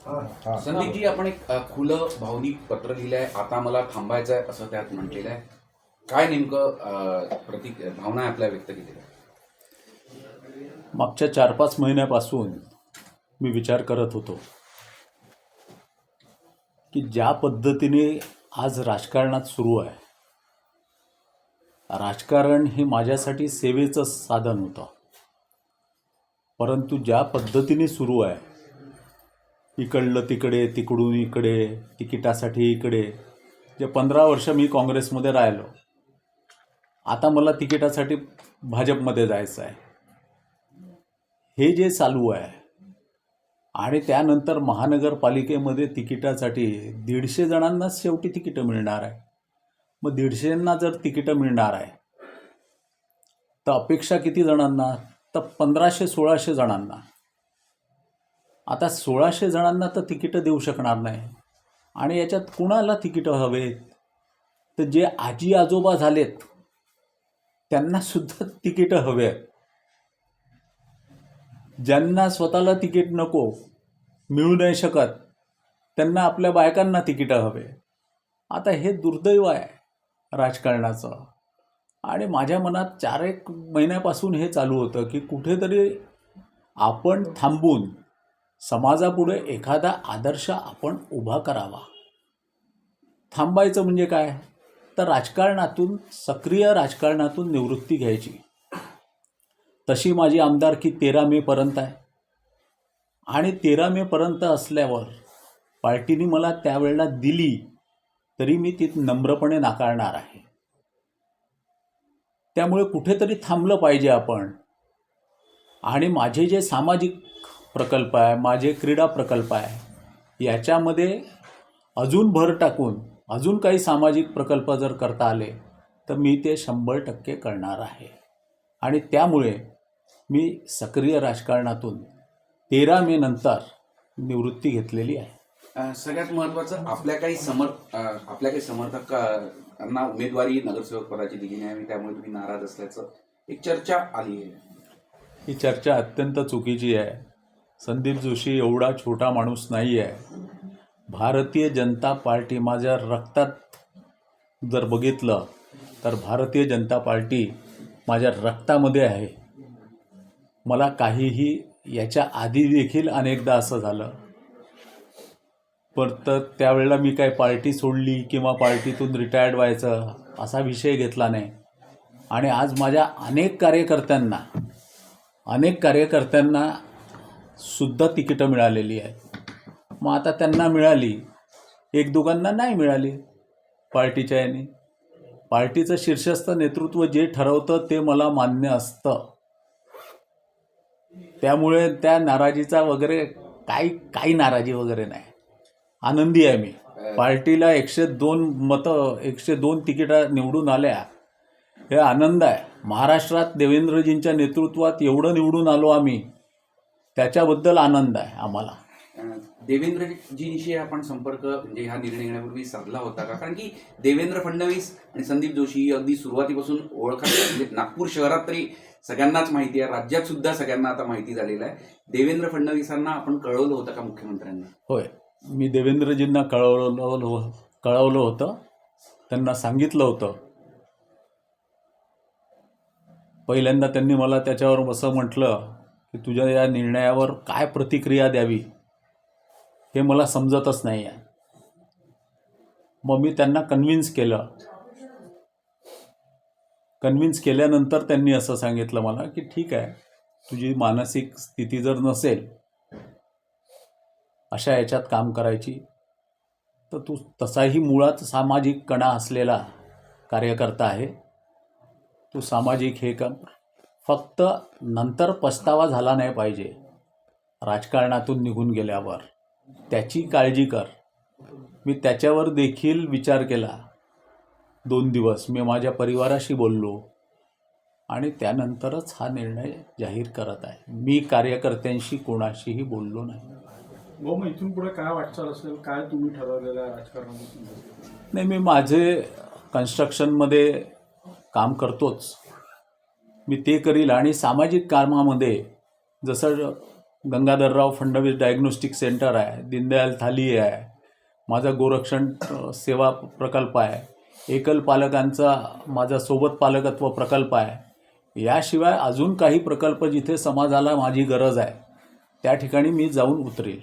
संदीपजी, आपण एक खुलं भावनिक पत्र लिहिलं आहे, आता मला थांबायचं आहे असं त्यात म्हटलेलं आहे. काय नेमकं भावना आहे आपल्या व्यक्त केलेल्या? मागच्या 4-5 महिन्यापासून मी विचार करत होतो की ज्या पद्धतीने आज राजकारणात सुरू आहे, राजकारण हे माझ्यासाठी सेवेचं साधन होतं, परंतु ज्या पद्धतीने सुरू आहे, इकडलं तिकडे, तिकडून इकडे, तिकिटासाठी इकडे, जे 15 वर्ष मी काँग्रेसमध्ये राहिलो, आता मला तिकिटासाठी भाजपमध्ये जायचं आहे, हे जे चालू आहे, आणि त्यानंतर महानगरपालिकेमध्ये तिकिटासाठी 150 जणांनाच शेवटी तिकीटं मिळणार आहे. मग 150ना जर तिकीटं मिळणार आहे तर अपेक्षा किती जणांना? तर 1500-1600 जणांना. आता 1600 जणांना तर तिकीटं देऊ शकणार नाही, आणि याच्यात कुणाला तिकीटं हवेत? तर जे आजी आजोबा झालेत त्यांनासुद्धा तिकीटं हवे आहेत. ज्यांना स्वतःला तिकीट नको, मिळू नाही शकत, त्यांना आपल्या बायकांना तिकीटं हवे. आता हे दुर्दैव आहे राजकारणाचं. आणि माझ्या मनात 4-1 महिन्यापासून हे चालू होतं की कुठेतरी आपण थांबून समाजापुढे एखादा आदर्श आपण उभा करावा. थांबायचं म्हणजे काय? तर राजकारणातून, सक्रिय राजकारणातून निवृत्ती घ्यायची. तशी माझी आमदारकी 13 मेपर्यंत आहे, आणि 13 मेपर्यंत असल्यावर पार्टीने मला त्यावेळेला दिली तरी मी ती नम्रपणे नाकारणार आहे. त्यामुळे कुठेतरी थांबलं पाहिजे आपण. आणि माझे जे सामाजिक प्रकल्प आहे, माझे क्रीडा प्रकल्प आहे, याच्यामध्ये अजून भर टाकून अजून काही सामाजिक प्रकल्प जर करता आले तर मी ते 100% करणार आहे. आणि त्यामुळे मी सक्रिय राजकारणातून 13 मे नंतर निवृत्ती घेतलेली आहे. सगळ्यात महत्त्वाचं, आपल्या काही समर्थकांना उमेदवारी नगरसेवक पदाची दिली नाही आणि त्यामुळे तुम्ही नाराज असल्याचं एक चर्चा आली आहे. ही चर्चा अत्यंत चुकीची आहे. संदीप जोशी एवढा छोटा माणूस नाही आहे. भारतीय जनता पार्टी माझ्या रक्तात जर बघितलं तर भारतीय जनता पार्टी माझ्या रक्तामध्ये आहे. मला काहीही याच्या आधी देखील अनेकदा असं झालं, पण तर त्यावेळेला मी काय पार्टी सोडली किंवा पार्टीतून रिटायर्ड व्हायचं असा विषय घेतला नाही. आणि आज माझ्या अनेक कार्यकर्त्यांना सुद्धा तिकीटं मिळालेली आहेत. मग आता त्यांना मिळाली, 1-2 नाही मिळाली पार्टीच्या याने. पार्टीचं शीर्षस्थ नेतृत्व जे ठरवतं ते मला मान्य असतं. त्यामुळे त्या नाराजीचा वगैरे काही नाराजी वगैरे नाही. आनंदी आहे मी. पार्टीला 102 तिकीटं निवडून आल्या, हे आनंद आहे. महाराष्ट्रात देवेंद्रजींच्या नेतृत्वात एवढं निवडून आलो आम्ही, त्याच्याबद्दल आनंद आहे आम्हाला. देवेंद्रजींशी आपण संपर्क म्हणजे हा निर्णय घेण्यापूर्वी साधला होता का? कारण की देवेंद्र फडणवीस आणि संदीप जोशी अगदी सुरुवातीपासून ओळखायला, म्हणजे नागपूर शहरात तरी सगळ्यांनाच माहिती आहे, राज्यात सुद्धा सगळ्यांना आता माहिती झालेलं आहे. देवेंद्र फडणवीसांना आपण कळवलं होतं का मुख्यमंत्र्यांना? होय, मी देवेंद्रजींना कळवलं होतं. त्यांना सांगितलं होतं. पहिल्यांदा त्यांनी मला त्याच्यावर असं म्हटलं की तुझ्या या निर्णयावर काय प्रतिक्रिया द्यावी हे मला समजतच नाही आहे. मग मी त्यांना कन्व्हिन्स केल्यानंतर त्यांनी असं सांगितलं मला की ठीक आहे, तुझी मानसिक स्थिती जर नसेल अशा याच्यात काम करायची, तर तू तसाही मुळात सामाजिक कणा असलेला कार्यकर्ता आहे, तू सामाजिक हे काम, फक्त नंतर पस्तावा झाला नाही पाहिजे राजकारणातून निघून गेल्यावर, त्याची काळजी कर. मी त्याच्यावर देखील विचार केला. 2 दिवस मी माझ्या परिवाराशी बोललो आणि त्यानंतरच हा निर्णय जाहीर करत आहे. मी कार्यकर्त्यांशी कोणाशीही बोललो नाही. मग इथून पुढे काय वाटचाल असेल, काय तुम्ही ठरवलेलं आहे राजकारणामध्ये? नाही, मी माझे कन्स्ट्रक्शनमध्ये काम करतोच, मी ते करील. आणि सामाजिक कामामध्ये जसं गंगाधरराव फडणवीस डायग्नोस्टिक सेंटर आहे, दीनदयाल थाली आहे, माझा गोरक्षण सेवा प्रकल्प आहे, एकल पालकांचा माझा सोबत पालकत्व प्रकल्प आहे. याशिवाय अजून काही प्रकल्प जिथे समाजाला माझी गरज आहे त्या ठिकाणी मी जाऊन उतरेल.